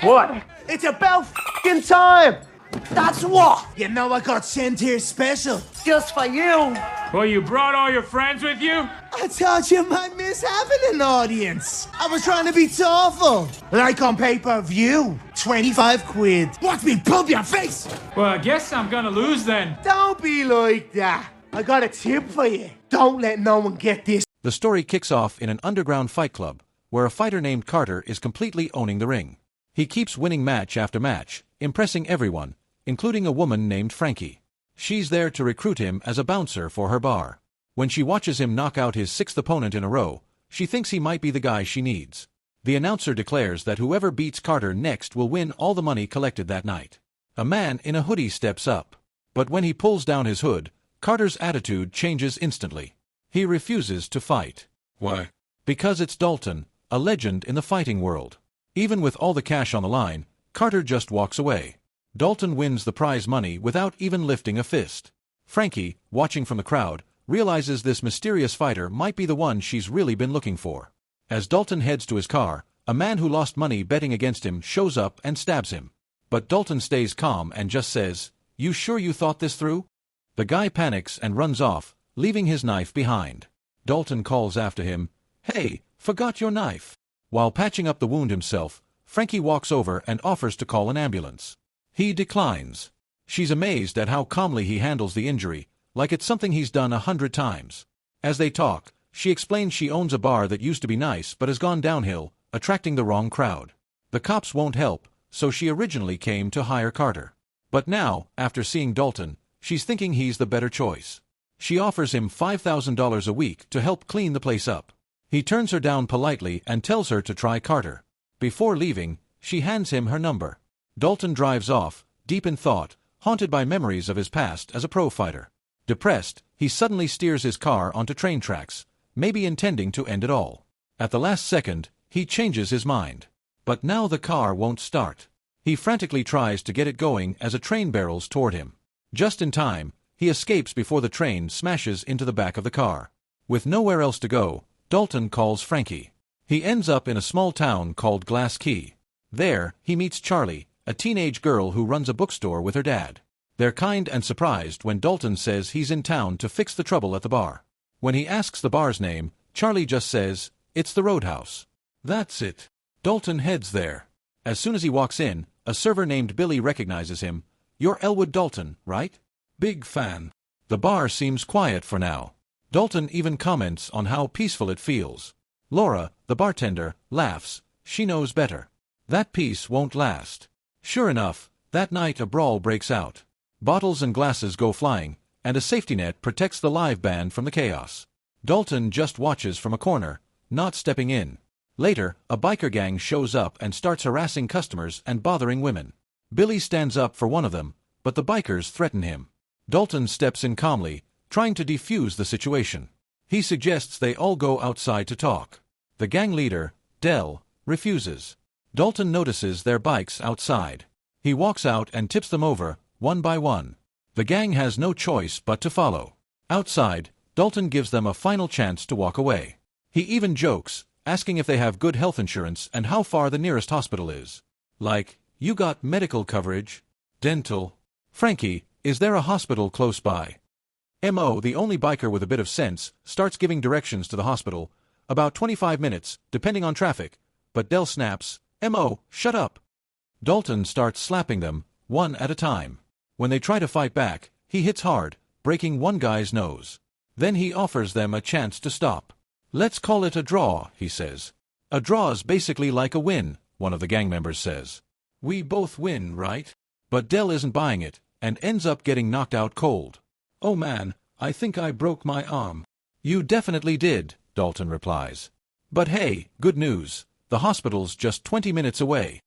What? It's about f***ing time! That's what? You know I got sent here special. Just for you. Well, you brought all your friends with you? I thought you might miss having an audience. I was trying to be thoughtful. Like on pay-per-view. 25 quid. Watch me pump your face! Well, I guess I'm gonna lose then. Don't be like that. I got a tip for you. Don't let no one get this. The story kicks off in an underground fight club, where a fighter named Carter is completely owning the ring. He keeps winning match after match, impressing everyone, including a woman named Frankie. She's there to recruit him as a bouncer for her bar. When she watches him knock out his 6th opponent in a row, she thinks he might be the guy she needs. The announcer declares that whoever beats Carter next will win all the money collected that night. A man in a hoodie steps up. But when he pulls down his hood, Carter's attitude changes instantly. He refuses to fight. Why? Because it's Dalton, a legend in the fighting world. Even with all the cash on the line, Carter just walks away. Dalton wins the prize money without even lifting a fist. Frankie, watching from the crowd, realizes this mysterious fighter might be the one she's really been looking for. As Dalton heads to his car, a man who lost money betting against him shows up and stabs him. But Dalton stays calm and just says, "You sure you thought this through?" The guy panics and runs off, leaving his knife behind. Dalton calls after him, "Hey, forgot your knife." While patching up the wound himself, Frankie walks over and offers to call an ambulance. He declines. She's amazed at how calmly he handles the injury, like it's something he's done 100 times. As they talk, she explains she owns a bar that used to be nice but has gone downhill, attracting the wrong crowd. The cops won't help, so she originally came to hire Carter. But now, after seeing Dalton, she's thinking he's the better choice. She offers him $5,000 a week to help clean the place up. He turns her down politely and tells her to try Carter. Before leaving, she hands him her number. Dalton drives off, deep in thought, haunted by memories of his past as a pro fighter. Depressed, he suddenly steers his car onto train tracks, maybe intending to end it all. At the last second, he changes his mind. But now the car won't start. He frantically tries to get it going as a train barrels toward him. Just in time, he escapes before the train smashes into the back of the car. With nowhere else to go, Dalton calls Frankie. He ends up in a small town called Glass Key. There, he meets Charlie, a teenage girl who runs a bookstore with her dad. They're kind and surprised when Dalton says he's in town to fix the trouble at the bar. When he asks the bar's name, Charlie just says, "It's the Roadhouse." That's it. Dalton heads there. As soon as he walks in, a server named Billy recognizes him. "You're Elwood Dalton, right?" "Big fan." The bar seems quiet for now. Dalton even comments on how peaceful it feels. Laura, the bartender, laughs. She knows better. That peace won't last. Sure enough, that night a brawl breaks out. Bottles and glasses go flying, and a safety net protects the live band from the chaos. Dalton just watches from a corner, not stepping in. Later, a biker gang shows up and starts harassing customers and bothering women. Billy stands up for one of them, but the bikers threaten him. Dalton steps in calmly, trying to defuse the situation. He suggests they all go outside to talk. The gang leader, Dell, refuses. Dalton notices their bikes outside. He walks out and tips them over, one by one. The gang has no choice but to follow. Outside, Dalton gives them a final chance to walk away. He even jokes, asking if they have good health insurance and how far the nearest hospital is. Like, "You got medical coverage? Dental? Frankie, is there a hospital close by?" M.O., the only biker with a bit of sense, starts giving directions to the hospital. About 25 minutes, depending on traffic. But Dell snaps, "M.O., shut up." Dalton starts slapping them, one at a time. When they try to fight back, he hits hard, breaking one guy's nose. Then he offers them a chance to stop. "Let's call it a draw," he says. "A draw's basically like a win," one of the gang members says. "We both win, right?" But Dell isn't buying it, and ends up getting knocked out cold. "Oh man, I think I broke my arm." "You definitely did," Dalton replies. "But hey, good news. The hospital's just 20 minutes away."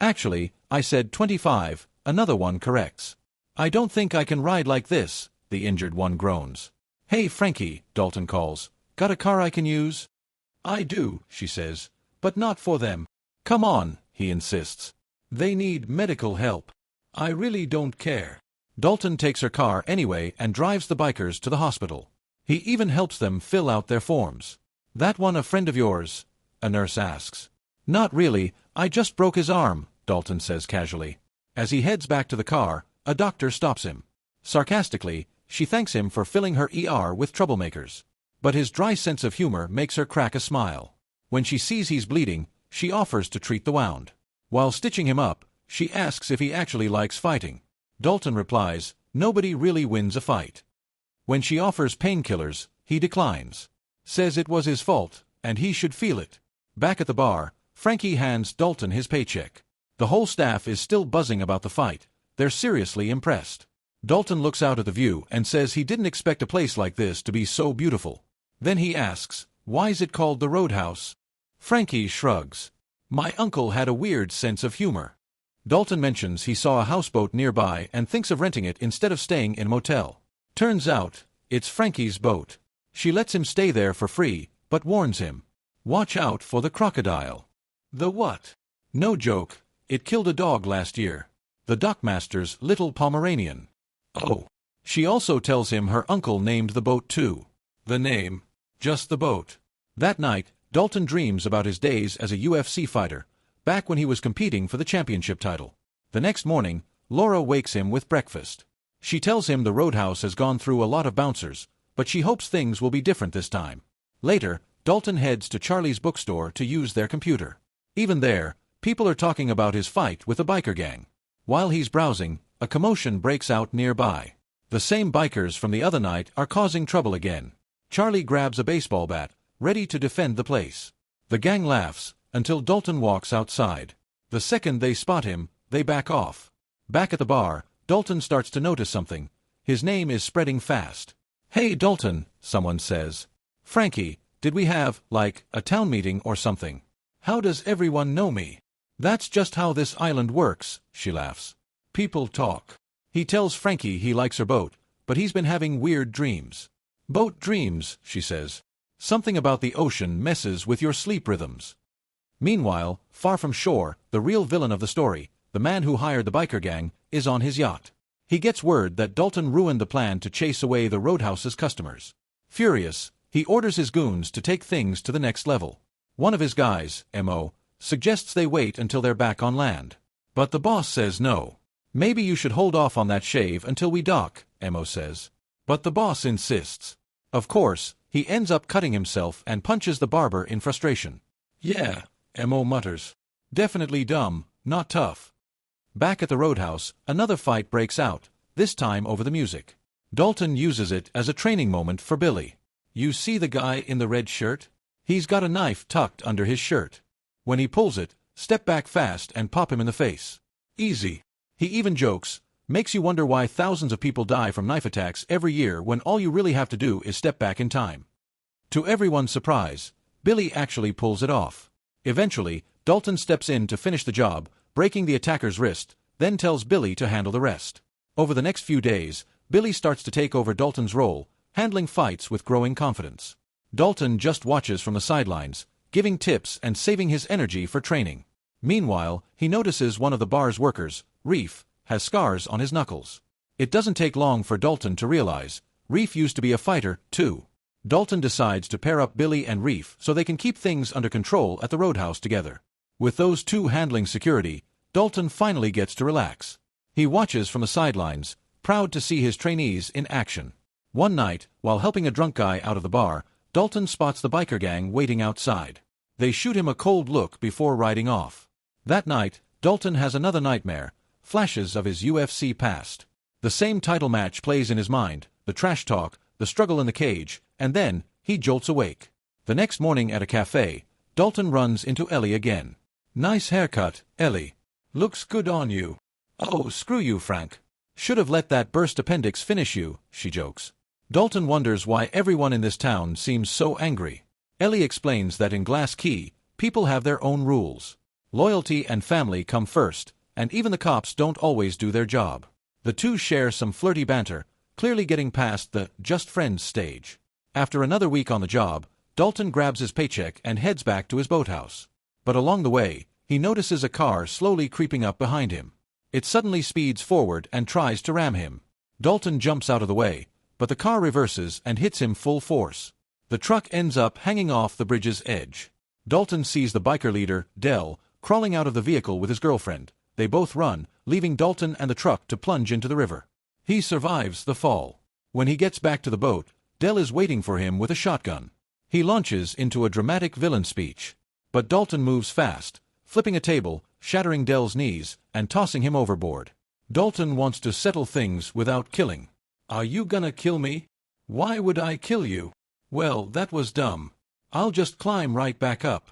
"Actually, I said 25, another one corrects." "I don't think I can ride like this," the injured one groans. "Hey Frankie," Dalton calls. "Got a car I can use?" "I do," she says, "but not for them." "Come on," he insists. "They need medical help." "I really don't care." Dalton takes her car anyway and drives the bikers to the hospital. He even helps them fill out their forms. "That one a friend of yours?" a nurse asks. "Not really, I just broke his arm," Dalton says casually. As he heads back to the car, a doctor stops him. Sarcastically, she thanks him for filling her ER with troublemakers. But his dry sense of humor makes her crack a smile. When she sees he's bleeding, she offers to treat the wound. While stitching him up, she asks if he actually likes fighting. Dalton replies, nobody really wins a fight. When she offers painkillers, he declines. Says it was his fault, and he should feel it. Back at the bar, Frankie hands Dalton his paycheck. The whole staff is still buzzing about the fight. They're seriously impressed. Dalton looks out at the view and says he didn't expect a place like this to be so beautiful. Then he asks, why is it called the Roadhouse? Frankie shrugs. My uncle had a weird sense of humor. Dalton mentions he saw a houseboat nearby and thinks of renting it instead of staying in a motel. Turns out, it's Frankie's boat. She lets him stay there for free, but warns him. Watch out for the crocodile. The what? No joke, it killed a dog last year. The dockmaster's little Pomeranian. Oh. She also tells him her uncle named the boat too. The name. Just the boat. That night, Dalton dreams about his days as a UFC fighter, back when he was competing for the championship title. The next morning, Laura wakes him with breakfast. She tells him the Roadhouse has gone through a lot of bouncers, but she hopes things will be different this time. Later, Dalton heads to Charlie's bookstore to use their computer. Even there, people are talking about his fight with the biker gang. While he's browsing, a commotion breaks out nearby. The same bikers from the other night are causing trouble again. Charlie grabs a baseball bat, ready to defend the place. The gang laughs, until Dalton walks outside. The second they spot him, they back off. Back at the bar, Dalton starts to notice something. His name is spreading fast. Hey Dalton, someone says. Frankie, did we have, like, a town meeting or something? How does everyone know me? That's just how this island works, she laughs. People talk. He tells Frankie he likes her boat, but he's been having weird dreams. Boat dreams, she says. Something about the ocean messes with your sleep rhythms. Meanwhile, far from shore, the real villain of the story, the man who hired the biker gang, is on his yacht. He gets word that Dalton ruined the plan to chase away the Roadhouse's customers. Furious, he orders his goons to take things to the next level. One of his guys, M.O., suggests they wait until they're back on land. But the boss says no. Maybe you should hold off on that shave until we dock, M.O. says. But the boss insists. Of course, he ends up cutting himself and punches the barber in frustration. Yeah, M.O. mutters. Definitely dumb, not tough. Back at the Roadhouse, another fight breaks out, this time over the music. Dalton uses it as a training moment for Billy. You see the guy in the red shirt? He's got a knife tucked under his shirt. When he pulls it, step back fast and pop him in the face. Easy. He even jokes, makes you wonder why thousands of people die from knife attacks every year when all you really have to do is step back in time. To everyone's surprise, Billy actually pulls it off. Eventually, Dalton steps in to finish the job, breaking the attacker's wrist, then tells Billy to handle the rest. Over the next few days, Billy starts to take over Dalton's role, handling fights with growing confidence. Dalton just watches from the sidelines, giving tips and saving his energy for training. Meanwhile, he notices one of the bar's workers, Reef, has scars on his knuckles. It doesn't take long for Dalton to realize, Reef used to be a fighter, too. Dalton decides to pair up Billy and Reef so they can keep things under control at the Roadhouse together. With those two handling security, Dalton finally gets to relax. He watches from the sidelines, proud to see his trainees in action. One night, while helping a drunk guy out of the bar, Dalton spots the biker gang waiting outside. They shoot him a cold look before riding off. That night, Dalton has another nightmare, flashes of his UFC past. The same title match plays in his mind, the trash talk, the struggle in the cage, and then, he jolts awake. The next morning at a cafe, Dalton runs into Ellie again. Nice haircut, Ellie. Looks good on you. Oh, screw you, Frank. Should have let that burst appendix finish you, she jokes. Dalton wonders why everyone in this town seems so angry. Ellie explains that in Glass Key, people have their own rules. Loyalty and family come first, and even the cops don't always do their job. The two share some flirty banter, clearly getting past the just friends stage. After another week on the job, Dalton grabs his paycheck and heads back to his boathouse. But along the way, he notices a car slowly creeping up behind him. It suddenly speeds forward and tries to ram him. Dalton jumps out of the way, but the car reverses and hits him full force. The truck ends up hanging off the bridge's edge. Dalton sees the biker leader, Dell, crawling out of the vehicle with his girlfriend. They both run, leaving Dalton and the truck to plunge into the river. He survives the fall. When he gets back to the boat, Del is waiting for him with a shotgun. He launches into a dramatic villain speech. But Dalton moves fast, flipping a table, shattering Del's knees, and tossing him overboard. Dalton wants to settle things without killing. "Are you gonna kill me?" "Why would I kill you?" "Well, that was dumb. I'll just climb right back up."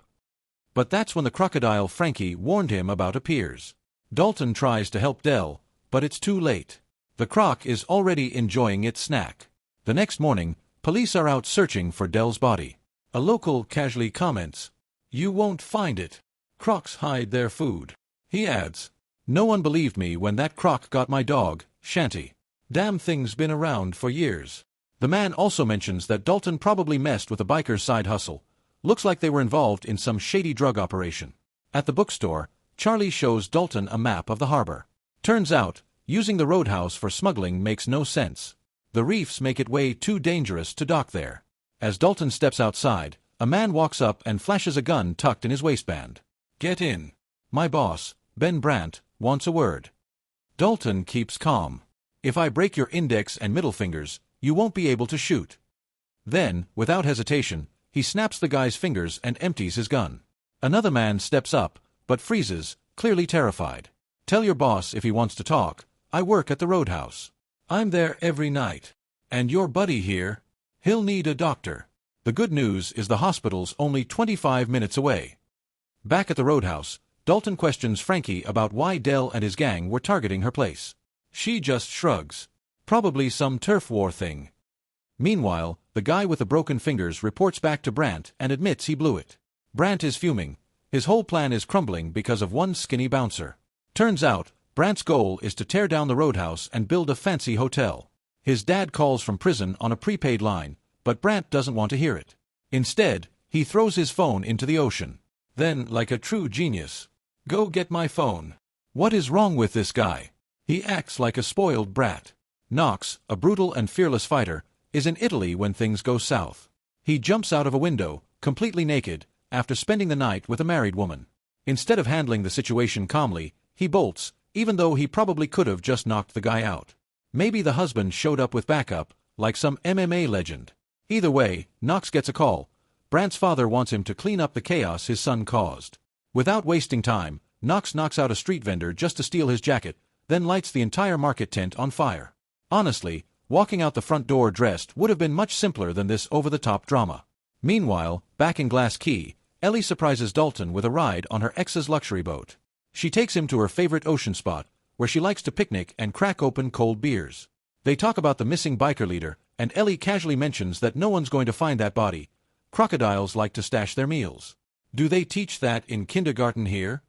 But that's when the crocodile Frankie warned him about appears. Dalton tries to help Del, but it's too late. The croc is already enjoying its snack. The next morning, police are out searching for Del's body. A local casually comments, "You won't find it. Crocs hide their food." He adds, "No one believed me when that croc got my dog, Shanty. Damn thing's been around for years." The man also mentions that Dalton probably messed with a biker's side hustle. Looks like they were involved in some shady drug operation. At the bookstore, Charlie shows Dalton a map of the harbor. Turns out, using the roadhouse for smuggling makes no sense. The reefs make it way too dangerous to dock there. As Dalton steps outside, a man walks up and flashes a gun tucked in his waistband. "Get in. My boss, Ben Brandt, wants a word." Dalton keeps calm. "If I break your index and middle fingers, you won't be able to shoot." Then, without hesitation, he snaps the guy's fingers and empties his gun. Another man steps up, but freezes, clearly terrified. "Tell your boss if he wants to talk. I work at the roadhouse. I'm there every night. And your buddy here, he'll need a doctor." The good news is the hospital's only 25 minutes away. Back at the roadhouse, Dalton questions Frankie about why Del and his gang were targeting her place. She just shrugs. Probably some turf war thing. Meanwhile, the guy with the broken fingers reports back to Brandt and admits he blew it. Brandt is fuming. His whole plan is crumbling because of one skinny bouncer. Turns out, Brandt's goal is to tear down the roadhouse and build a fancy hotel. His dad calls from prison on a prepaid line, but Brandt doesn't want to hear it. Instead, he throws his phone into the ocean. Then, like a true genius, "Go get my phone." What is wrong with this guy? He acts like a spoiled brat. Knox, a brutal and fearless fighter, is in Italy when things go south. He jumps out of a window, completely naked, after spending the night with a married woman. Instead of handling the situation calmly, he bolts, even though he probably could have just knocked the guy out. Maybe the husband showed up with backup, like some MMA legend. Either way, Knox gets a call. Brandt's father wants him to clean up the chaos his son caused. Without wasting time, Knox knocks out a street vendor just to steal his jacket, then lights the entire market tent on fire. Honestly, walking out the front door dressed would have been much simpler than this over-the-top drama. Meanwhile, back in Glass Key, Ellie surprises Dalton with a ride on her ex's luxury boat. She takes him to her favorite ocean spot, where she likes to picnic and crack open cold beers. They talk about the missing biker leader, and Ellie casually mentions that no one's going to find that body. Crocodiles like to stash their meals. Do they teach that in kindergarten here?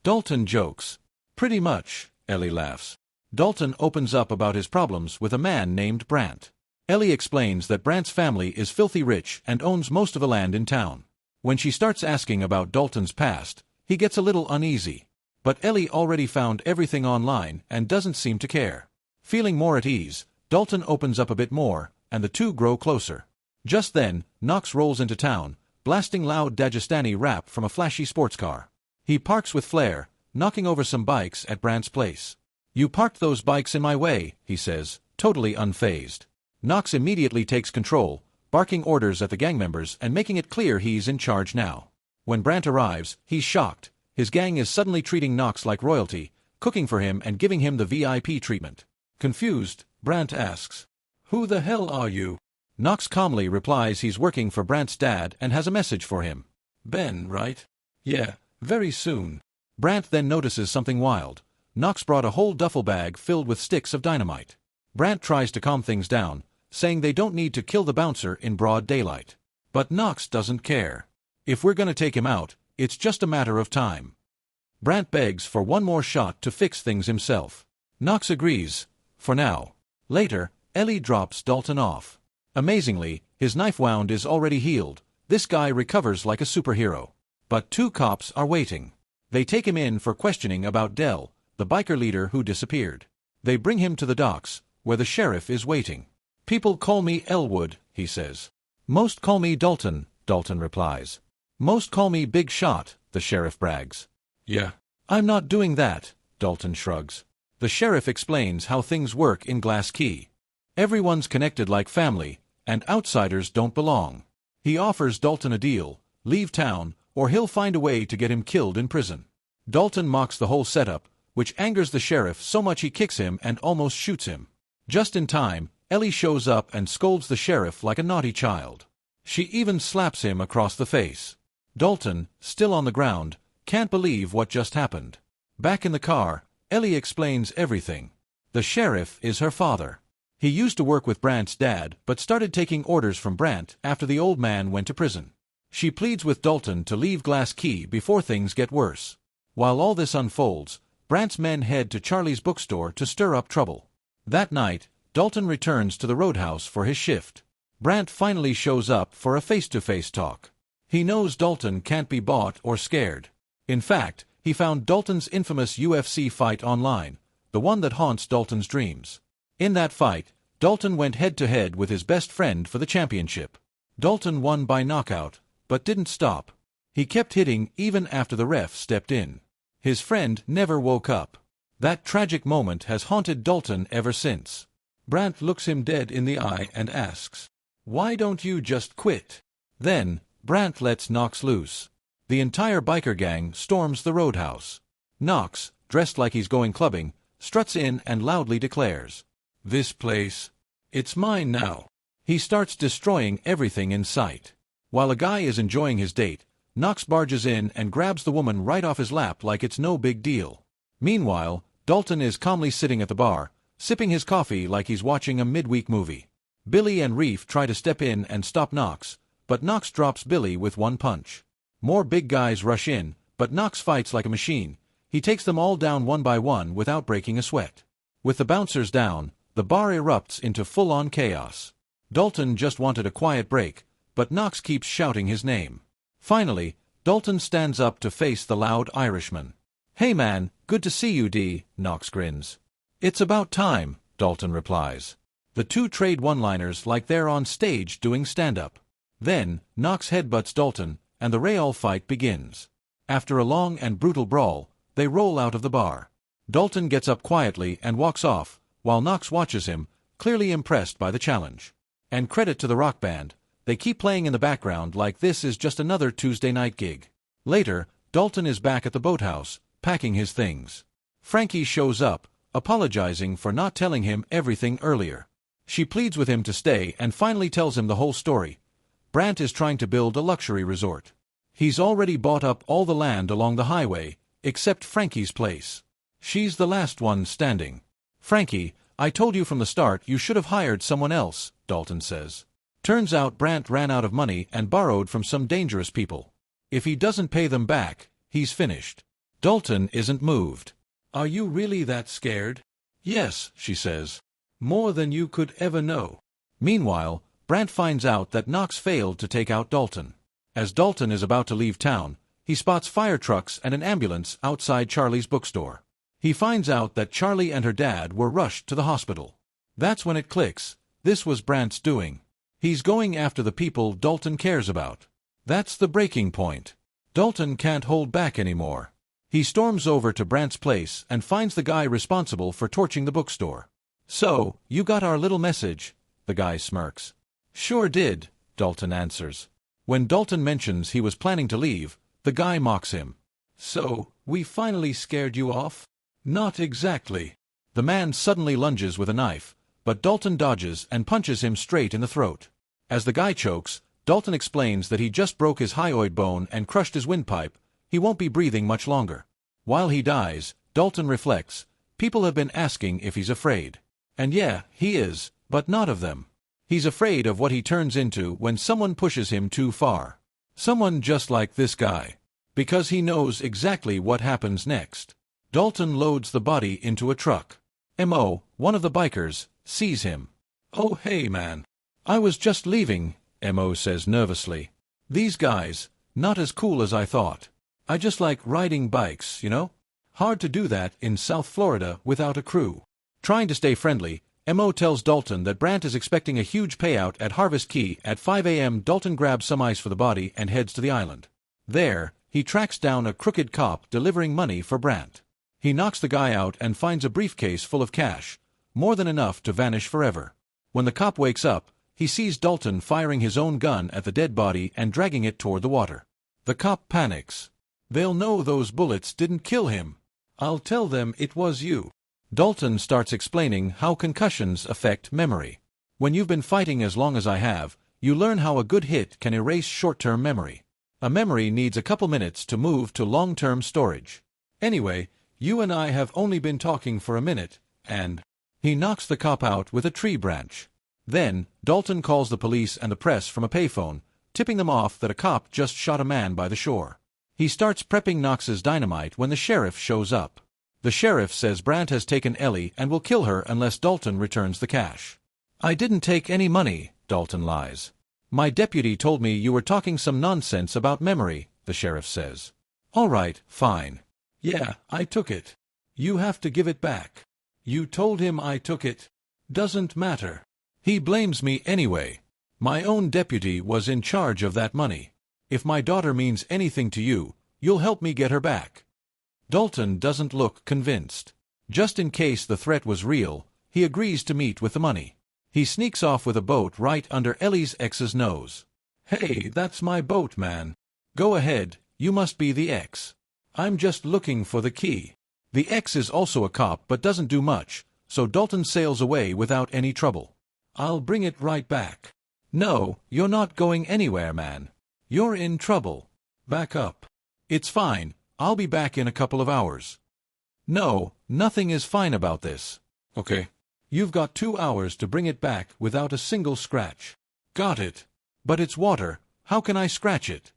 Dalton jokes. Pretty much, Ellie laughs. Dalton opens up about his problems with a man named Brandt. Ellie explains that Brandt's family is filthy rich and owns most of the land in town. When she starts asking about Dalton's past, he gets a little uneasy. But Ellie already found everything online and doesn't seem to care. Feeling more at ease, Dalton opens up a bit more, and the two grow closer. Just then, Knox rolls into town, blasting loud Dagestani rap from a flashy sports car. He parks with flair, knocking over some bikes at Brandt's place. "You parked those bikes in my way," he says, totally unfazed. Knox immediately takes control, barking orders at the gang members and making it clear he's in charge now. When Brandt arrives, he's shocked. His gang is suddenly treating Knox like royalty, cooking for him and giving him the VIP treatment. Confused, Brandt asks, "Who the hell are you?" Knox calmly replies he's working for Brandt's dad and has a message for him. "Ben, right?" "Yeah, very soon." Brandt then notices something wild. Knox brought a whole duffel bag filled with sticks of dynamite. Brandt tries to calm things down, saying they don't need to kill the bouncer in broad daylight. But Knox doesn't care. "If we're gonna take him out, it's just a matter of time." Brandt begs for one more shot to fix things himself. Knox agrees, for now. Later, Ellie drops Dalton off. Amazingly, his knife wound is already healed. This guy recovers like a superhero. But two cops are waiting. They take him in for questioning about Del, the biker leader who disappeared. They bring him to the docks, where the sheriff is waiting. "People call me Elwood," he says. "Most call me Dalton," Dalton replies. "Most call me Big Shot," the sheriff brags. Yeah. I'm not doing that, Dalton shrugs. The sheriff explains how things work in Glass Key. Everyone's connected like family, and outsiders don't belong. He offers Dalton a deal: leave town, or he'll find a way to get him killed in prison. Dalton mocks the whole setup, which angers the sheriff so much he kicks him and almost shoots him. Just in time, Ellie shows up and scolds the sheriff like a naughty child. She even slaps him across the face. Dalton, still on the ground, can't believe what just happened. Back in the car, Ellie explains everything. The sheriff is her father. He used to work with Brant's dad, but started taking orders from Brant after the old man went to prison. She pleads with Dalton to leave Glass Key before things get worse. While all this unfolds, Brant's men head to Charlie's bookstore to stir up trouble. That night, Dalton returns to the roadhouse for his shift. Brant finally shows up for a face-to-face talk. He knows Dalton can't be bought or scared. In fact, he found Dalton's infamous UFC fight online, the one that haunts Dalton's dreams. In that fight, Dalton went head-to-head with his best friend for the championship. Dalton won by knockout, but didn't stop. He kept hitting even after the ref stepped in. His friend never woke up. That tragic moment has haunted Dalton ever since. Brant looks him dead in the eye and asks, "Why don't you just quit?" Then, Brant lets Knox loose. The entire biker gang storms the roadhouse. Knox, dressed like he's going clubbing, struts in and loudly declares, "This place, it's mine now." He starts destroying everything in sight. While a guy is enjoying his date, Knox barges in and grabs the woman right off his lap like it's no big deal. Meanwhile, Dalton is calmly sitting at the bar, sipping his coffee like he's watching a midweek movie. Billy and Reef try to step in and stop Knox, but Knox drops Billy with one punch. More big guys rush in, but Knox fights like a machine. He takes them all down one by one without breaking a sweat. With the bouncers down, the bar erupts into full-on chaos. Dalton just wanted a quiet break, but Knox keeps shouting his name. Finally, Dalton stands up to face the loud Irishman. "Hey man, good to see you, D," Knox grins. "It's about time," Dalton replies. The two trade one-liners like they're on stage doing stand-up. Then, Knox headbutts Dalton, and the Real fight begins. After a long and brutal brawl, they roll out of the bar. Dalton gets up quietly and walks off, while Knox watches him, clearly impressed by the challenge. And credit to the rock band, they keep playing in the background like this is just another Tuesday night gig. Later, Dalton is back at the boathouse, packing his things. Frankie shows up, apologizing for not telling him everything earlier. She pleads with him to stay and finally tells him the whole story. Brant is trying to build a luxury resort. He's already bought up all the land along the highway, except Frankie's place. She's the last one standing. "Frankie, I told you from the start you should have hired someone else," Dalton says. Turns out Brant ran out of money and borrowed from some dangerous people. If he doesn't pay them back, he's finished. Dalton isn't moved. "Are you really that scared?" "Yes," she says. "More than you could ever know." Meanwhile, Brant finds out that Knox failed to take out Dalton. As Dalton is about to leave town, he spots fire trucks and an ambulance outside Charlie's bookstore. He finds out that Charlie and her dad were rushed to the hospital. That's when it clicks. This was Brant's doing. He's going after the people Dalton cares about. That's the breaking point. Dalton can't hold back anymore. He storms over to Brant's place and finds the guy responsible for torching the bookstore. "So, you got our little message," the guy smirks. "Sure did," Dalton answers. When Dalton mentions he was planning to leave, the guy mocks him. "So, we finally scared you off?" "Not exactly." The man suddenly lunges with a knife, but Dalton dodges and punches him straight in the throat. As the guy chokes, Dalton explains that he just broke his hyoid bone and crushed his windpipe. He won't be breathing much longer. While he dies, Dalton reflects. People have been asking if he's afraid. And yeah, he is, but not of them. He's afraid of what he turns into when someone pushes him too far. Someone just like this guy. Because he knows exactly what happens next. Dalton loads the body into a truck. M.O., one of the bikers, sees him. "Oh hey man. I was just leaving," M.O. says nervously. "These guys, not as cool as I thought. I just like riding bikes, you know? Hard to do that in South Florida without a crew." Trying to stay friendly, M.O. tells Dalton that Brant is expecting a huge payout at Harvest Key at 5 a.m. Dalton grabs some ice for the body and heads to the island. There, he tracks down a crooked cop delivering money for Brandt. He knocks the guy out and finds a briefcase full of cash, more than enough to vanish forever. When the cop wakes up, he sees Dalton firing his own gun at the dead body and dragging it toward the water. The cop panics. They'll know those bullets didn't kill him. I'll tell them it was you. Dalton starts explaining how concussions affect memory. When you've been fighting as long as I have, you learn how a good hit can erase short-term memory. A memory needs a couple minutes to move to long-term storage. Anyway, you and I have only been talking for a minute, and... He knocks the cop out with a tree branch. Then, Dalton calls the police and the press from a payphone, tipping them off that a cop just shot a man by the shore. He starts prepping Knox's dynamite when the sheriff shows up. The sheriff says Brandt has taken Ellie and will kill her unless Dalton returns the cash. I didn't take any money, Dalton lies. My deputy told me you were talking some nonsense about memory, the sheriff says. All right, fine. Yeah, I took it. You have to give it back. You told him I took it. Doesn't matter. He blames me anyway. My own deputy was in charge of that money. If my daughter means anything to you, you'll help me get her back. Dalton doesn't look convinced. Just in case the threat was real, he agrees to meet with the money. He sneaks off with a boat right under Ellie's ex's nose. Hey, that's my boat, man. Go ahead, you must be the ex. I'm just looking for the key. The ex is also a cop but doesn't do much, so Dalton sails away without any trouble. I'll bring it right back. No, you're not going anywhere, man. You're in trouble. Back up. It's fine, I'll be back in a couple of hours. No, nothing is fine about this. Okay. You've got 2 hours to bring it back without a single scratch. Got it. But it's water, how can I scratch it?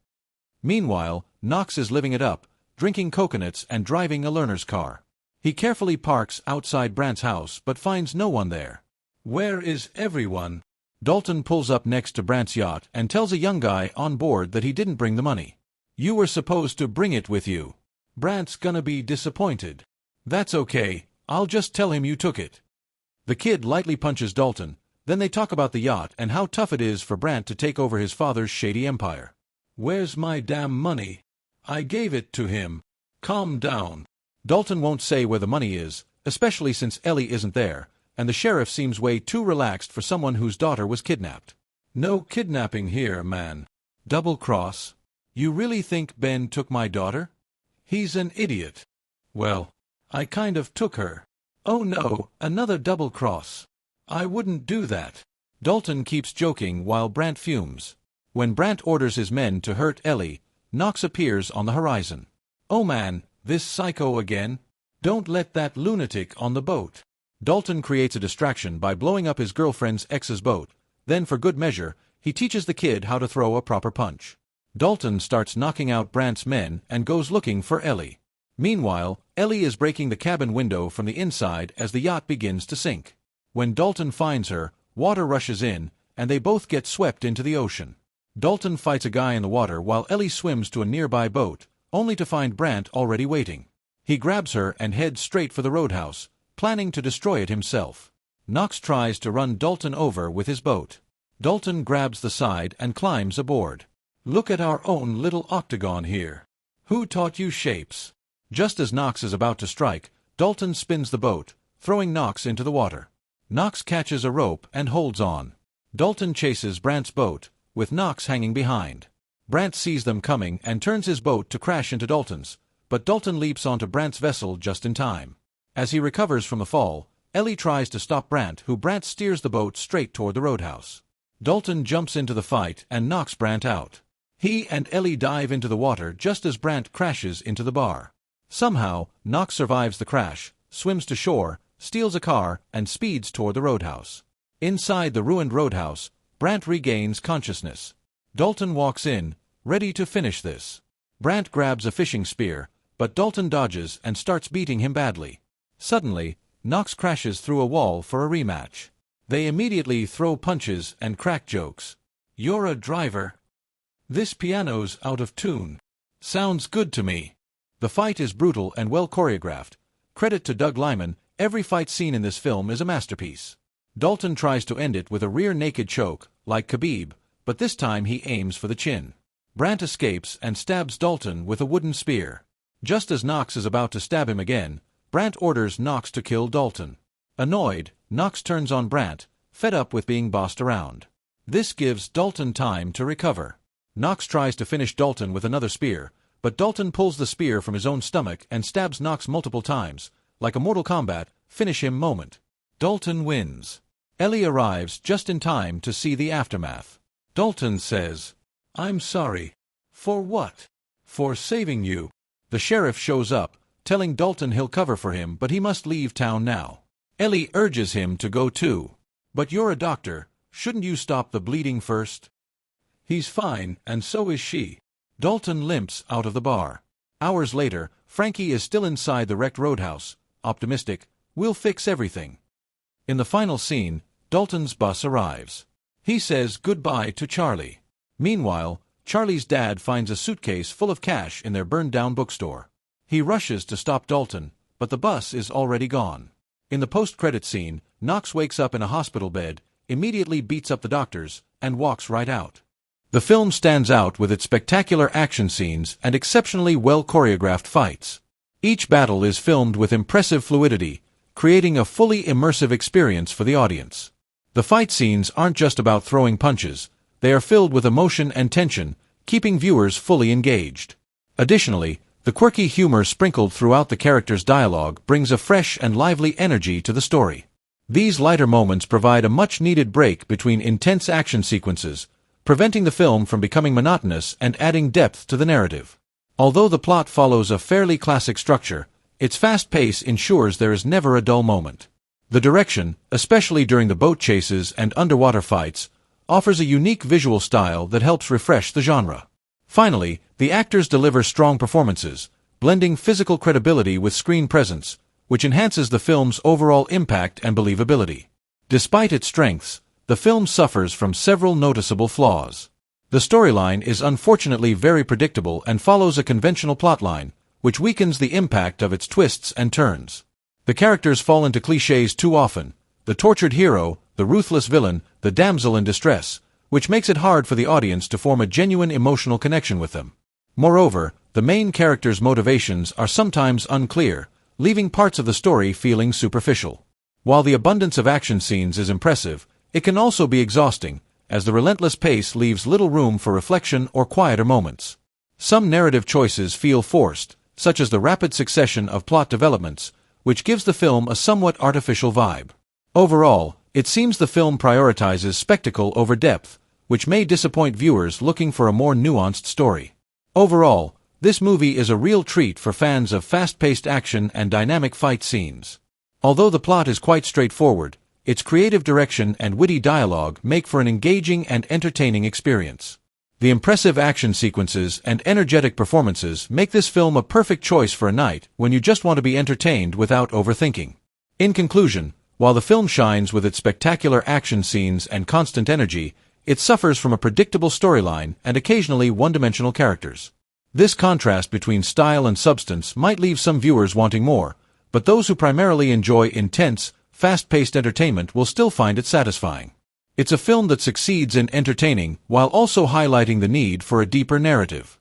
Meanwhile, Knox is living it up, drinking coconuts and driving a learner's car. He carefully parks outside Brandt's house but finds no one there. Where is everyone? Dalton pulls up next to Brandt's yacht and tells a young guy on board that he didn't bring the money. You were supposed to bring it with you. Brandt's gonna be disappointed. That's okay, I'll just tell him you took it. The kid lightly punches Dalton, then they talk about the yacht and how tough it is for Brandt to take over his father's shady empire. Where's my damn money? I gave it to him. Calm down. Dalton won't say where the money is, especially since Ellie isn't there, and the sheriff seems way too relaxed for someone whose daughter was kidnapped. No kidnapping here, man. Double cross. You really think Ben took my daughter? He's an idiot. Well, I kind of took her. Oh no, another double cross. I wouldn't do that. Dalton keeps joking while Brandt fumes. When Brandt orders his men to hurt Ellie, Knox appears on the horizon. Oh man, this psycho again? Don't let that lunatic on the boat. Dalton creates a distraction by blowing up his girlfriend's ex's boat. Then, for good measure, he teaches the kid how to throw a proper punch. Dalton starts knocking out Brandt's men and goes looking for Ellie. Meanwhile, Ellie is breaking the cabin window from the inside as the yacht begins to sink. When Dalton finds her, water rushes in, and they both get swept into the ocean. Dalton fights a guy in the water while Ellie swims to a nearby boat, only to find Brandt already waiting. He grabs her and heads straight for the roadhouse, planning to destroy it himself. Knox tries to run Dalton over with his boat. Dalton grabs the side and climbs aboard. Look at our own little octagon here. Who taught you shapes? Just as Knox is about to strike, Dalton spins the boat, throwing Knox into the water. Knox catches a rope and holds on. Dalton chases Brandt's boat, with Knox hanging behind. Brandt sees them coming and turns his boat to crash into Dalton's, but Dalton leaps onto Brandt's vessel just in time. As he recovers from the fall, Ellie tries to stop Brandt, Brandt steers the boat straight toward the roadhouse. Dalton jumps into the fight and knocks Brandt out. He and Ellie dive into the water just as Brandt crashes into the bar. Somehow, Knox survives the crash, swims to shore, steals a car, and speeds toward the roadhouse. Inside the ruined roadhouse, Brandt regains consciousness. Dalton walks in, ready to finish this. Brandt grabs a fishing spear, but Dalton dodges and starts beating him badly. Suddenly, Knox crashes through a wall for a rematch. They immediately throw punches and crack jokes. You're a driver. This piano's out of tune. Sounds good to me. The fight is brutal and well choreographed. Credit to Doug Liman, every fight scene in this film is a masterpiece. Dalton tries to end it with a rear naked choke, like Khabib, but this time he aims for the chin. Brant escapes and stabs Dalton with a wooden spear. Just as Knox is about to stab him again, Brant orders Knox to kill Dalton. Annoyed, Knox turns on Brant, fed up with being bossed around. This gives Dalton time to recover. Knox tries to finish Dalton with another spear, but Dalton pulls the spear from his own stomach and stabs Knox multiple times, like a Mortal Kombat finish him moment. Dalton wins. Ellie arrives just in time to see the aftermath. Dalton says, "I'm sorry." "For what?" "For saving you." The sheriff shows up, telling Dalton he'll cover for him, but he must leave town now. Ellie urges him to go too. "But you're a doctor. Shouldn't you stop the bleeding first?" He's fine, and so is she. Dalton limps out of the bar. Hours later, Frankie is still inside the wrecked roadhouse, optimistic, "We'll fix everything." In the final scene, Dalton's bus arrives. He says goodbye to Charlie. Meanwhile, Charlie's dad finds a suitcase full of cash in their burned-down bookstore. He rushes to stop Dalton, but the bus is already gone. In the post-credit scene, Knox wakes up in a hospital bed, immediately beats up the doctors, and walks right out. The film stands out with its spectacular action scenes and exceptionally well-choreographed fights. Each battle is filmed with impressive fluidity, creating a fully immersive experience for the audience. The fight scenes aren't just about throwing punches, they are filled with emotion and tension, keeping viewers fully engaged. Additionally, the quirky humor sprinkled throughout the characters' dialogue brings a fresh and lively energy to the story. These lighter moments provide a much-needed break between intense action sequences, preventing the film from becoming monotonous and adding depth to the narrative. Although the plot follows a fairly classic structure, its fast pace ensures there is never a dull moment. The direction, especially during the boat chases and underwater fights, offers a unique visual style that helps refresh the genre. Finally, the actors deliver strong performances, blending physical credibility with screen presence, which enhances the film's overall impact and believability. Despite its strengths, the film suffers from several noticeable flaws. The storyline is unfortunately very predictable and follows a conventional plotline, which weakens the impact of its twists and turns. The characters fall into clichés too often: the tortured hero, the ruthless villain, the damsel in distress, which makes it hard for the audience to form a genuine emotional connection with them. Moreover, the main characters' motivations are sometimes unclear, leaving parts of the story feeling superficial. While the abundance of action scenes is impressive, it can also be exhausting, as the relentless pace leaves little room for reflection or quieter moments. Some narrative choices feel forced, such as the rapid succession of plot developments, which gives the film a somewhat artificial vibe. Overall, it seems the film prioritizes spectacle over depth, which may disappoint viewers looking for a more nuanced story. Overall, this movie is a real treat for fans of fast-paced action and dynamic fight scenes. Although the plot is quite straightforward, its creative direction and witty dialogue make for an engaging and entertaining experience. The impressive action sequences and energetic performances make this film a perfect choice for a night when you just want to be entertained without overthinking. In conclusion, while the film shines with its spectacular action scenes and constant energy, it suffers from a predictable storyline and occasionally one-dimensional characters. This contrast between style and substance might leave some viewers wanting more, but those who primarily enjoy intense, fast-paced entertainment will still find it satisfying. It's a film that succeeds in entertaining while also highlighting the need for a deeper narrative.